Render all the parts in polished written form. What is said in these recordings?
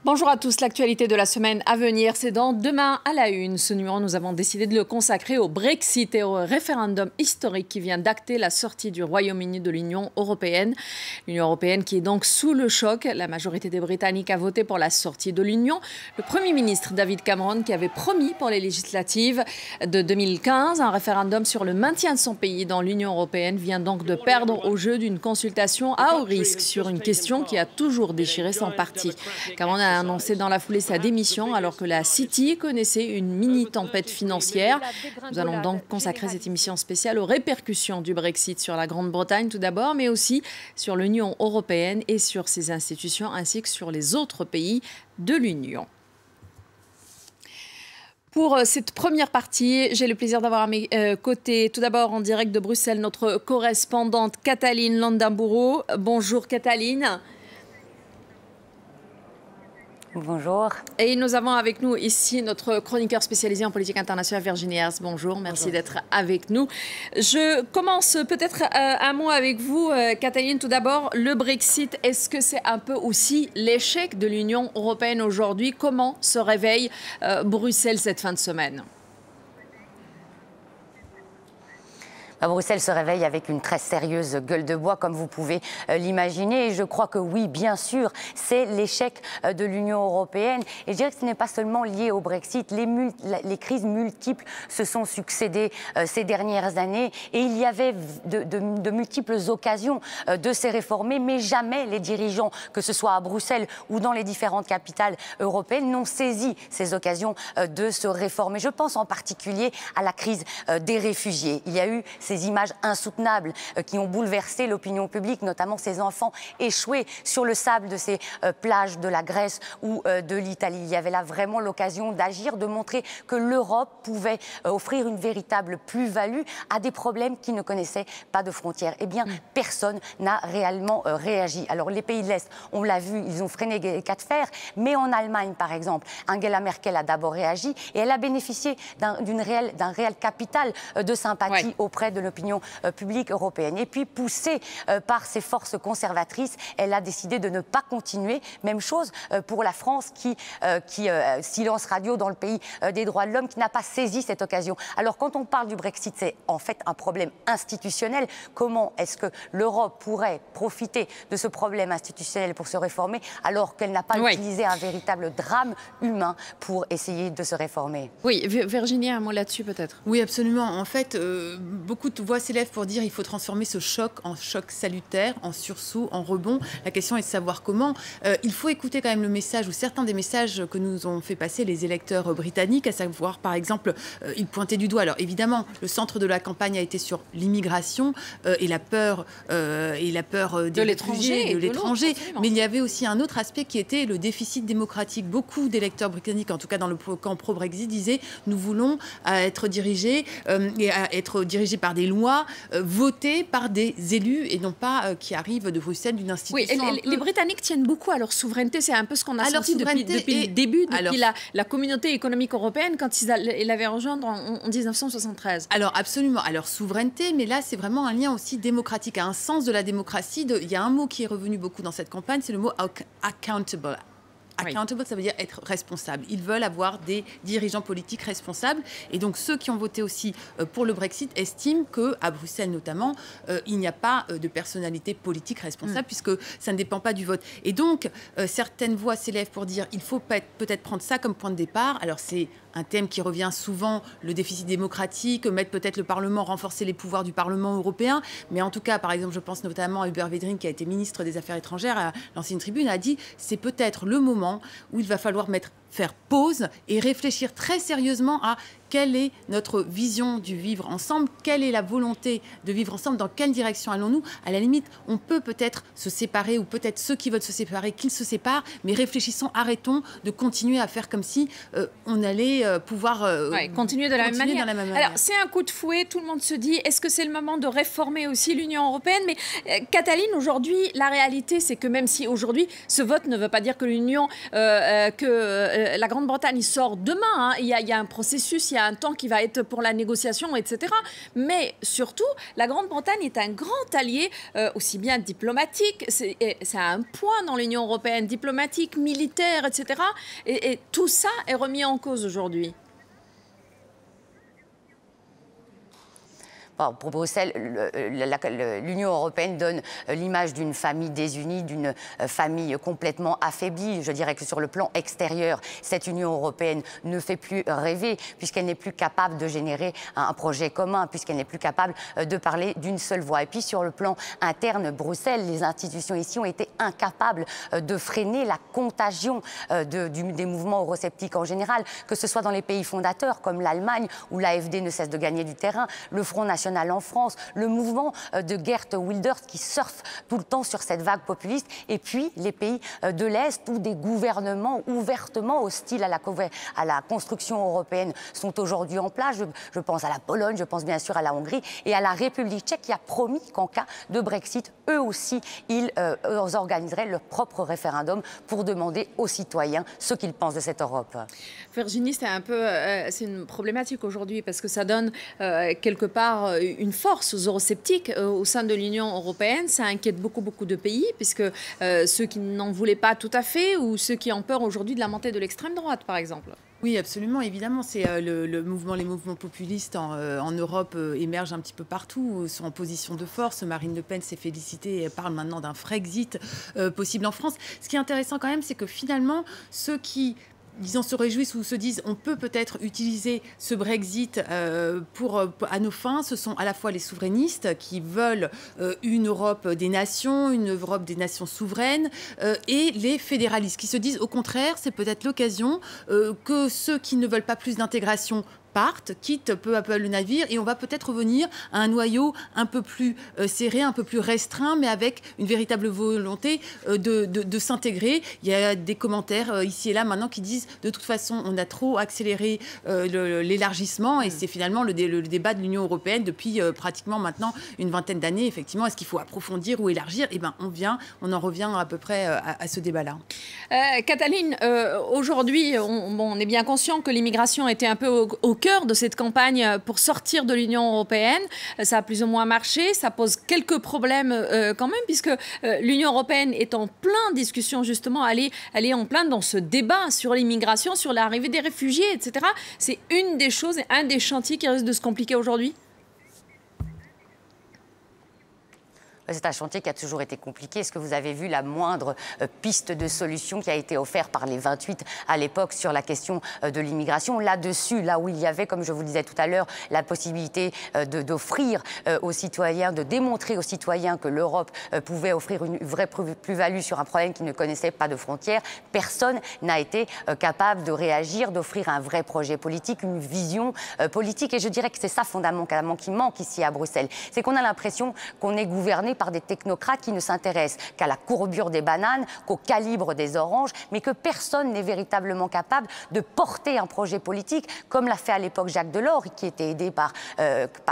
Bonjour à tous, l'actualité de la semaine à venir, c'est dans Demain à la Une. Ce numéro, nous avons décidé de le consacrer au Brexit et au référendum historique qui vient d'acter la sortie du Royaume-Uni de l'Union européenne. L'Union européenne qui est donc sous le choc. La majorité des Britanniques a voté pour la sortie de l'Union. Le Premier ministre David Cameron, qui avait promis pour les législatives de 2015 un référendum sur le maintien de son pays dans l'Union européenne, vient donc de perdre au jeu d'une consultation à haut risque sur une question qui a toujours déchiré son parti. Cameron a annoncé dans la foulée sa démission alors que la City connaissait une mini-tempête financière. Nous allons donc consacrer cette émission spéciale aux répercussions du Brexit sur la Grande-Bretagne tout d'abord, mais aussi sur l'Union européenne et sur ses institutions ainsi que sur les autres pays de l'Union. Pour cette première partie, j'ai le plaisir d'avoir à mes côtés, tout d'abord en direct de Bruxelles, notre correspondante Cataline Landamburu. Bonjour Cataline. Bonjour. Et nous avons avec nous ici notre chroniqueur spécialisé en politique internationale, Virginie Herz. Bonjour, merci d'être avec nous. Je commence peut-être un mot avec vous, Cataline. Tout d'abord, le Brexit, est-ce que c'est un peu aussi l'échec de l'Union européenne aujourd'hui? Comment se réveille Bruxelles cette fin de semaine? Bruxelles se réveille avec une très sérieuse gueule de bois, comme vous pouvez l'imaginer. Et je crois que oui, bien sûr, c'est l'échec de l'Union européenne. Et je dirais que ce n'est pas seulement lié au Brexit. Les crises multiples se sont succédées ces dernières années. Et il y avait de multiples occasions de se réformer. Mais jamais les dirigeants, que ce soit à Bruxelles ou dans les différentes capitales européennes, n'ont saisi ces occasions de se réformer. Je pense en particulier à la crise des réfugiés. Il y a eu ces images insoutenables qui ont bouleversé l'opinion publique, notamment ces enfants échoués sur le sable de ces plages de la Grèce ou de l'Italie. Il y avait là vraiment l'occasion d'agir, de montrer que l'Europe pouvait offrir une véritable plus-value à des problèmes qui ne connaissaient pas de frontières. Eh bien, personne n'a réellement réagi. Alors, les pays de l'Est, on l'a vu, ils ont freiné les cas de fer, mais en Allemagne, par exemple, Angela Merkel a d'abord réagi et elle a bénéficié d'un réel capital de sympathie auprès de l'opinion publique européenne. Et puis, poussée par ces forces conservatrices, elle a décidé de ne pas continuer. Même chose pour la France qui silence radio dans le pays des droits de l'homme, qui n'a pas saisi cette occasion. Alors, quand on parle du Brexit, c'est en fait un problème institutionnel. Comment est-ce que l'Europe pourrait profiter de ce problème institutionnel pour se réformer alors qu'elle n'a pas utilisé un véritable drame humain pour essayer de se réformer? Oui, Virginie, un mot là-dessus peut-être. Oui, absolument. En fait, beaucoup de voix s'élèvent pour dire qu'il faut transformer ce choc en choc salutaire, en sursaut, en rebond. La question est de savoir comment. Il faut écouter quand même le message ou certains des messages que nous ont fait passer les électeurs britanniques, à savoir, par exemple, ils pointaient du doigt. Alors, évidemment, le centre de la campagne a été sur l'immigration et la peur des réfugiés, de l'étranger. Mais il y avait aussi un autre aspect qui était le déficit démocratique. Beaucoup d'électeurs britanniques, en tout cas dans le camp pro-Brexit, disaient « nous voulons être dirigés par des lois votées par des élus et non pas qui arrivent de Bruxelles, d'une institution. Oui, les Britanniques tiennent beaucoup à leur souveraineté. C'est un peu ce qu'on a senti depuis le début, depuis la communauté économique européenne, quand ils l'avaient rejointe en 1973. Alors absolument, à leur souveraineté, mais là c'est vraiment un lien aussi démocratique, à un sens de la démocratie. Il y a un mot qui est revenu beaucoup dans cette campagne, c'est le mot accountable. Accountable, ça veut dire être responsable. Ils veulent avoir des dirigeants politiques responsables. Et donc, ceux qui ont voté aussi pour le Brexit estiment qu'à Bruxelles, notamment, il n'y a pas de personnalité politique responsable puisque ça ne dépend pas du vote. Et donc, certaines voix s'élèvent pour dire il faut peut-être prendre ça comme point de départ. Alors, c'est un thème qui revient souvent, le déficit démocratique, mettre peut-être le Parlement, renforcer les pouvoirs du Parlement européen. Mais en tout cas, par exemple, je pense notamment à Hubert Védrine, qui a été ministre des Affaires étrangères, a lancé une tribune, a dit c'est peut-être le moment où il va falloir faire pause et réfléchir très sérieusement à quelle est notre vision du vivre ensemble, quelle est la volonté de vivre ensemble, dans quelle direction allons-nous. À la limite, on peut peut-être se séparer ou peut-être ceux qui veulent se séparer, qu'ils se séparent, mais réfléchissons, arrêtons de continuer à faire comme si on allait pouvoir continuer de la même manière. Alors, c'est un coup de fouet, tout le monde se dit, est-ce que c'est le moment de réformer aussi l'Union européenne? Mais Cataline, aujourd'hui, la réalité, c'est que même si aujourd'hui, ce vote ne veut pas dire que l'Union, que la Grande-Bretagne sort demain. Hein. Il y a un processus, il y a un temps qui va être pour la négociation, etc. Mais surtout, la Grande-Bretagne est un grand allié, aussi bien diplomatique, c'est un poids dans l'Union européenne, diplomatique, militaire, etc. Et tout ça est remis en cause aujourd'hui. Pour Bruxelles, l'Union européenne donne l'image d'une famille désunie, d'une famille complètement affaiblie. Je dirais que sur le plan extérieur, cette Union européenne ne fait plus rêver puisqu'elle n'est plus capable de générer un projet commun, puisqu'elle n'est plus capable de parler d'une seule voix. Et puis sur le plan interne, Bruxelles, les institutions ici ont été incapables de freiner la contagion des mouvements eurosceptiques en général, que ce soit dans les pays fondateurs comme l'Allemagne où l'AfD ne cesse de gagner du terrain, le Front National en France, le mouvement de Geert Wilders qui surfe tout le temps sur cette vague populiste, et puis les pays de l'Est où des gouvernements ouvertement hostiles à la construction européenne sont aujourd'hui en place. Je pense à la Pologne, je pense bien sûr à la Hongrie et à la République tchèque qui a promis qu'en cas de Brexit, eux aussi, ils organiseraient leur propre référendum pour demander aux citoyens ce qu'ils pensent de cette Europe. Virginie, c'est une problématique aujourd'hui parce que ça donne quelque part une force aux eurosceptiques au sein de l'Union européenne. Ça inquiète beaucoup de pays, puisque ceux qui n'en voulaient pas tout à fait ou ceux qui ont peur aujourd'hui de la montée de l'extrême droite, par exemple. Oui, absolument, évidemment. C'est les mouvements populistes en Europe émergent un petit peu partout, sont en position de force. Marine Le Pen s'est félicitée et parle maintenant d'un Frexit possible en France. Ce qui est intéressant quand même, c'est que finalement, ceux qui se réjouissent ou se disent on peut peut-être utiliser ce Brexit à nos fins, ce sont à la fois les souverainistes qui veulent une Europe des nations, une Europe des nations souveraines, et les fédéralistes qui se disent au contraire, c'est peut-être l'occasion que ceux qui ne veulent pas plus d'intégration partent, quittent peu à peu le navire, et on va peut-être revenir à un noyau un peu plus serré, un peu plus restreint, mais avec une véritable volonté de s'intégrer. Il y a des commentaires ici et là maintenant qui disent de toute façon on a trop accéléré l'élargissement, et c'est finalement le débat de l'Union européenne depuis pratiquement maintenant une vingtaine d'années. Effectivement, est-ce qu'il faut approfondir ou élargir? Eh bien, on en revient à peu près à ce débat-là. Cataline, aujourd'hui, on est bien conscient que l'immigration était un peu au cœur de cette campagne pour sortir de l'Union européenne. Ça a plus ou moins marché. Ça pose quelques problèmes quand même, puisque l'Union européenne est en plein discussion, justement, elle est en plein dans ce débat sur l'immigration, sur l'arrivée des réfugiés, etc. C'est une des choses, un des chantiers qui risque de se compliquer aujourd'hui. C'est un chantier qui a toujours été compliqué. Est-ce que vous avez vu la moindre piste de solution qui a été offerte par les 28 à l'époque sur la question de l'immigration? Là-dessus, là où il y avait, comme je vous le disais tout à l'heure, la possibilité d'offrir aux citoyens, de démontrer aux citoyens que l'Europe pouvait offrir une vraie plus-value sur un problème qui ne connaissait pas de frontières, personne n'a été capable de réagir, d'offrir un vrai projet politique, une vision politique. Et je dirais que c'est ça fondamentalement qui manque ici à Bruxelles. C'est qu'on a l'impression qu'on est gouverné par des technocrates qui ne s'intéressent qu'à la courbure des bananes, qu'au calibre des oranges, mais que personne n'est véritablement capable de porter un projet politique, comme l'a fait à l'époque Jacques Delors, qui était aidé par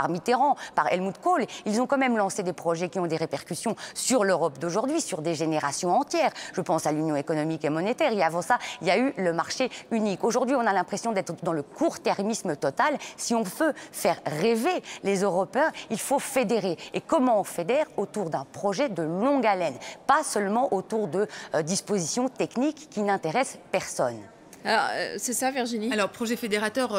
Mitterrand, par Helmut Kohl. Ils ont quand même lancé des projets qui ont des répercussions sur l'Europe d'aujourd'hui, sur des générations entières. Je pense à l'Union économique et monétaire. Et avant ça, il y a eu le marché unique. Aujourd'hui, on a l'impression d'être dans le court-termisme total. Si on veut faire rêver les Européens, il faut fédérer. Et comment on fédère? Autour d'un projet de longue haleine, pas seulement autour de dispositions techniques qui n'intéressent personne. Alors, c'est ça, Virginie? Alors, projet fédérateur,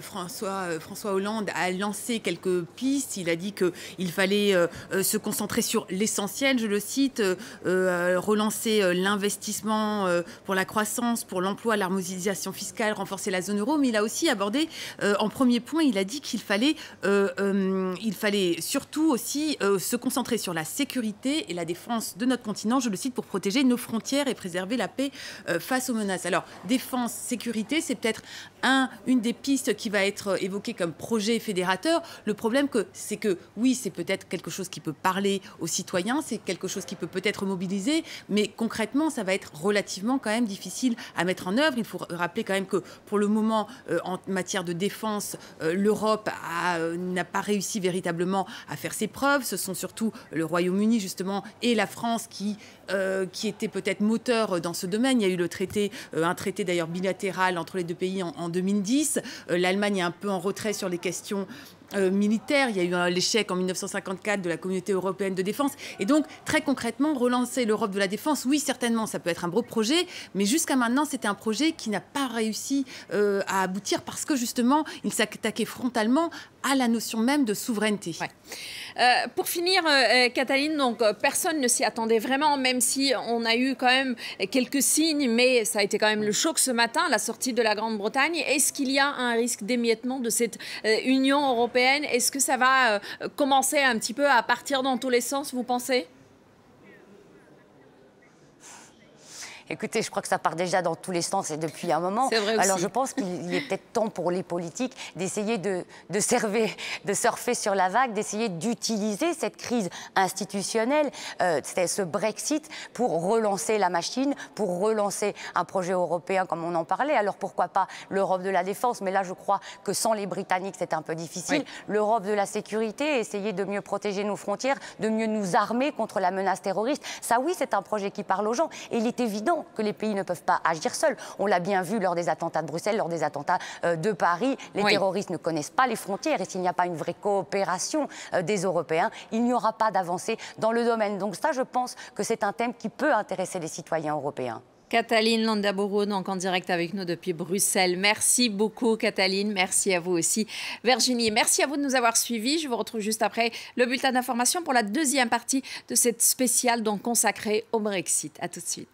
François Hollande a lancé quelques pistes. Il a dit qu'il fallait se concentrer sur l'essentiel, je le cite, relancer l'investissement pour la croissance, pour l'emploi, l'harmonisation fiscale, renforcer la zone euro. Mais il a aussi abordé, en premier point, il a dit qu'il fallait surtout aussi se concentrer sur la sécurité et la défense de notre continent, je le cite, pour protéger nos frontières et préserver la paix face aux menaces. Alors, défense, sécurité, c'est peut-être une des pistes qui va être évoquée comme projet fédérateur. Le problème, c'est que oui, c'est peut-être quelque chose qui peut parler aux citoyens, c'est quelque chose qui peut peut-être mobiliser, mais concrètement, ça va être relativement quand même difficile à mettre en œuvre. Il faut rappeler quand même que pour le moment, en matière de défense, l'Europe n'a pas réussi véritablement à faire ses preuves. Ce sont surtout le Royaume-Uni, justement, et la France qui étaient peut-être moteurs dans ce domaine. Il y a eu un traité été d'ailleurs bilatérale entre les deux pays en 2010. L'Allemagne est un peu en retrait sur les questions militaire. Il y a eu l'échec en 1954 de la communauté européenne de défense. Et donc, très concrètement, relancer l'Europe de la défense, oui, certainement, ça peut être un beau projet, mais jusqu'à maintenant, c'était un projet qui n'a pas réussi à aboutir parce que, justement, il s'attaquait frontalement à la notion même de souveraineté. Ouais. Pour finir, Katalin, donc personne ne s'y attendait vraiment, même si on a eu quand même quelques signes, mais ça a été quand même le choc ce matin, la sortie de la Grande-Bretagne. Est-ce qu'il y a un risque d'émiettement de cette Union européenne? Est-ce que ça va commencer un petit peu à partir dans tous les sens, vous pensez? Écoutez, je crois que ça part déjà dans tous les sens et depuis un moment. C'est vrai aussi. Alors je pense qu'il est peut-être temps pour les politiques d'essayer de surfer sur la vague, d'essayer d'utiliser cette crise institutionnelle, ce Brexit, pour relancer la machine, pour relancer un projet européen comme on en parlait. Alors pourquoi pas l'Europe de la défense? Mais là, je crois que sans les Britanniques, c'est un peu difficile. Oui. L'Europe de la sécurité, essayer de mieux protéger nos frontières, de mieux nous armer contre la menace terroriste. Ça, oui, c'est un projet qui parle aux gens. Et il est évident que les pays ne peuvent pas agir seuls. On l'a bien vu lors des attentats de Bruxelles, lors des attentats de Paris. Les terroristes ne connaissent pas les frontières et s'il n'y a pas une vraie coopération des Européens, il n'y aura pas d'avancée dans le domaine. Donc ça, je pense que c'est un thème qui peut intéresser les citoyens européens. Katalin Landaburu, donc en direct avec nous depuis Bruxelles. Merci beaucoup, Katalin. Merci à vous aussi, Virginie. Merci à vous de nous avoir suivis. Je vous retrouve juste après le bulletin d'information pour la deuxième partie de cette spéciale donc consacrée au Brexit. À tout de suite.